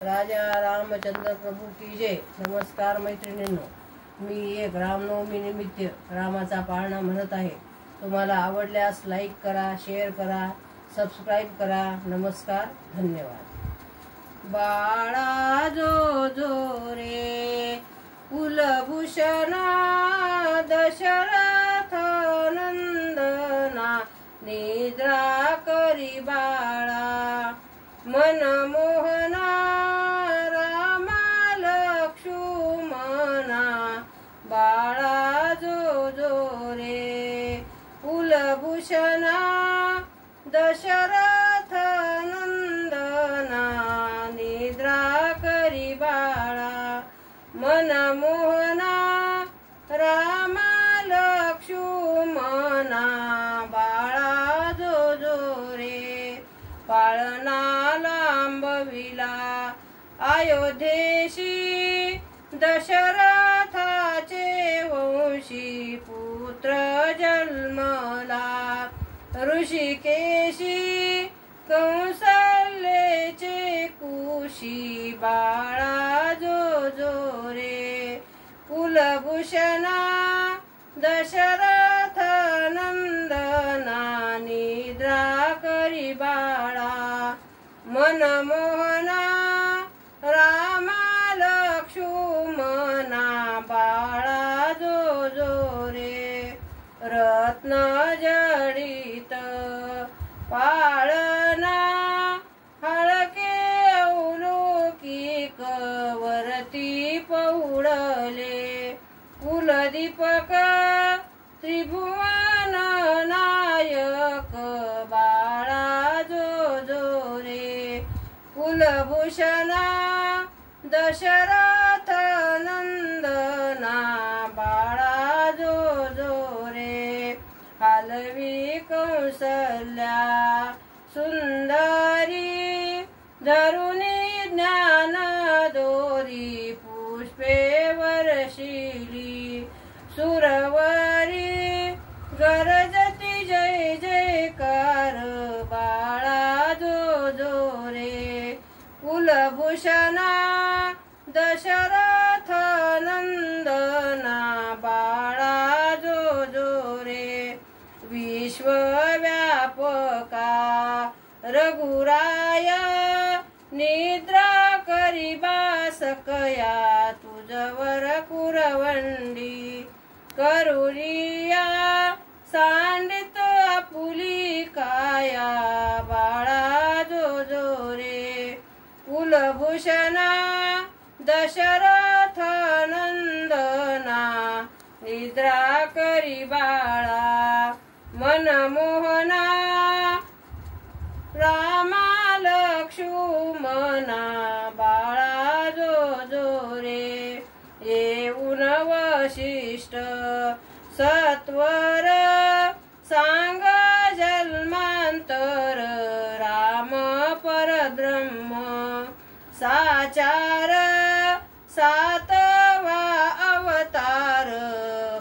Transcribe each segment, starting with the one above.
राजा रामचंद्र प्रभू की जय। नमस्कार मैत्रिणींनो, मी एक रामनवमी निमित्त रामाचा पाळणा म्हणत आहे। तुम्हाला आवडल्यास लाईक करा, शेअर करा, सबस्क्राईब करा। नमस्कार, धन्यवाद। बाळा जो जो रे कुलभूषणा दशरथ नंदना निद्रा करी बाळा मनमोहना रामा लक्ष्मणा बाळा जो जो रे कुलभूषणा दशरथ नंदना निद्रा करी बाळा मनमोहना रामा लक्ष्मणा बाळा जो जो रे पाळणा लांबविला अयोध्येशी दशरथाचे वंशी पुत्र जन्मला ऋषिकेशी कौसल्येचे कुशी बाळा जो जो रे कुलभूषणा दशरथ नंदना निद्रा करी बाळा मनमोहना रामा लक्ष्मणा बाळा जो जो रे रत्न जडित पाळणा हळके अवलोकिक वरती पौळले कुलदीपक त्रिभुवन नायक बाळा जो जो रे कुलभूषणा दशरथ नंदना बाळा जो जो रे हालवी कौसल्या सुंदरी धरुणी ज्ञान दोरी पुष्पे वर्षिली सुरवरी गरजती जय जयकार बाळा जो जो रे कुलभूषणा दशरथ नंदना बाळा जो जो रे विश्वव्यापका रघुराय निद्रा करिबा सकया तुझवर कुरवंडी करुरिया सांडित आपुली काया बाळा जो जो रे कुलभूषणा दशरथ नंदना निद्रा करी बाळा मनमोहना रामा लक्ष्मणा बाळा जो जो रे येऊन वशिष्ठ सत्वर सांग जन्मांतर राम परब्रह्म साचार सातवा अवतार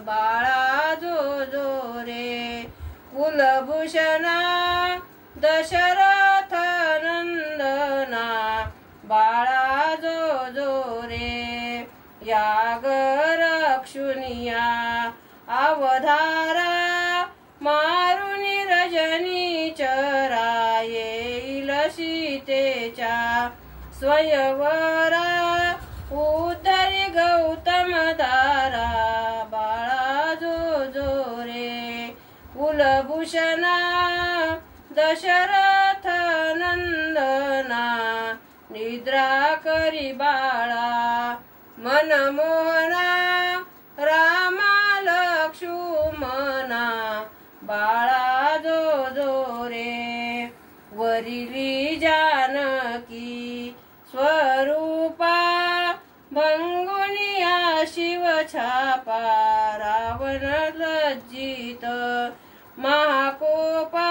बाळा जो जो रे कुलभूषणा दशरथ नंदना बाळा जो जो रे याग रक्षुनिया अवधारा मारुनी रजनी चरा येईल सीतेच्या स्वयंवरा उद्धरी गौतम दारा बाळा जो जो रे कुलभूषणा दशरथ नंदना निद्रा करी बाळा मनमोहना रामा लक्ष्मणा बाळा जो जो रे वरिली जानकी स्वरूपा भंगुनिया शिव छापा रावण लज्जित महाकोपा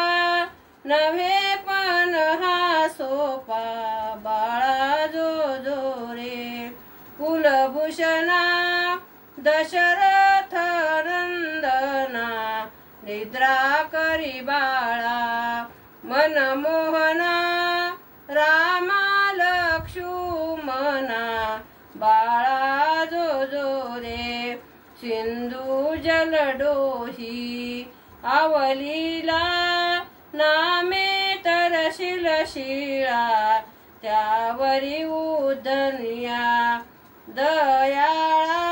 नव्हे पण हा सोपा बाळा जो जो रे कुलभूषणा दशरथ नंदना निद्रा करी बाळा मनमोहना रामा लक्ष्मणा मना बाळा जो जो रे सिंधू जलडोही आवलीला नामे तरशील शिळा त्यावरी उदनिया दयाळा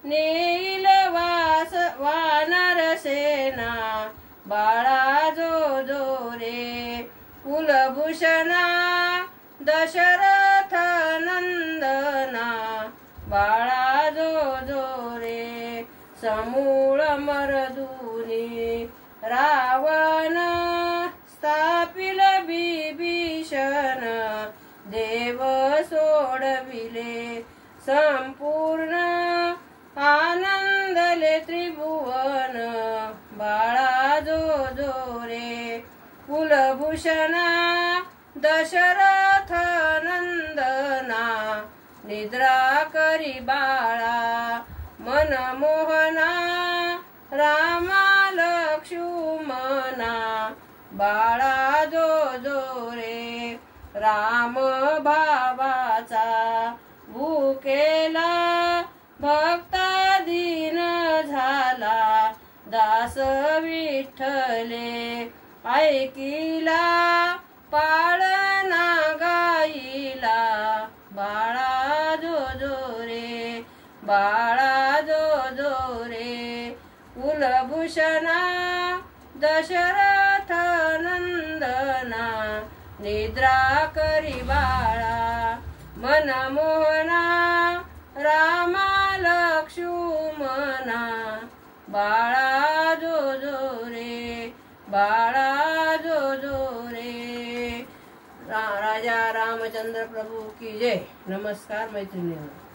नेईल वानर सेना बाळा जो जो रे कुलभूषणा दशरथ नंदना बाळा जो जो रे समूळ मरदुनी रावण स्थापिल बिभीषण देव सोडविले संपूर्ण आनंदले त्रिभुवन बाळा जो जो रे कुलभूषणा दशरथ नंदना निद्रा करी बाळा मनमोहना रामा लक्ष्मणा बाळा जो जो रे राम भावाचा भूकेला भक्ता दीन झाला दास विठ्ठले ऐकिला पाळणा गाईला बाळा जो जो रे बाळा जो जो रे कुलभूषणा दशरथ नंदना निद्रा करी बाळा मनमोहना रामा लक्ष्मणा बाळा जो जो रे बाळा जो जो रे राजा रामचंद्र प्रभु की जय। नमस्कार मैत्रिणींनो।